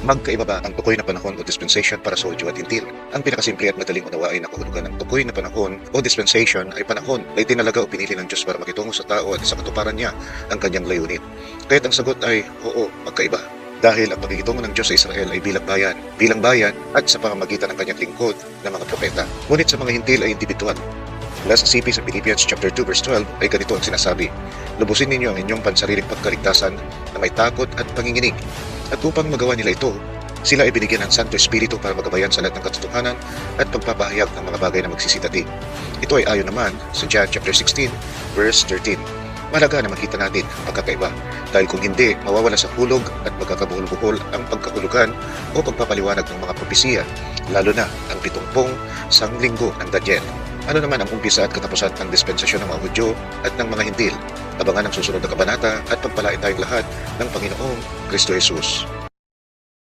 Magkaiba ba ang tukoy na panahon o dispensation para sa Hudyo at Hintil? Ang pinakasimple at madaling unawain na kahulugan ng tukoy na panahon o dispensation ay panahon na itinalaga o pinili ng Diyos para makitungo sa tao at sa katuparan niya ang kanyang layunin. Kaya't ang sagot ay oo, magkaiba. Dahil ang pakikitungo ng Diyos sa Israel ay bilang bayan at sa pamamagitan ng kanyang lingkod na mga propeta. Ngunit sa mga Hintil ay individual. Mula sa CP sa Philippians chapter 2 verse 12 ay ganito ang sinasabi, lubusin ninyo ang inyong pansariling pagkaligtasan na may takot at panginginig. At upang magawa nila ito, sila ay binigyan ng Santo Espiritu para magabayan sa lahat ng katotohanan at pagpapahayag ng mga bagay na magsisitati. Ito ay ayon naman sa John chapter 16 verse 13. Mahalaga na makita natin ang pagkakaiba dahil kung hindi, mawawala sa hulog at magkakabuhol-buhol ang pagkahulugan o pagpapaliwanag ng mga propesiya, lalo na ang 70 sanglinggo ng Daniel. Ano naman ang umpisa at katapusan ng dispensasyon ng mga Hudyo at ng mga Hintil? Abangan ang susunod na kabanata at pagpalain tayong lahat ng Panginoong Kristo Jesus.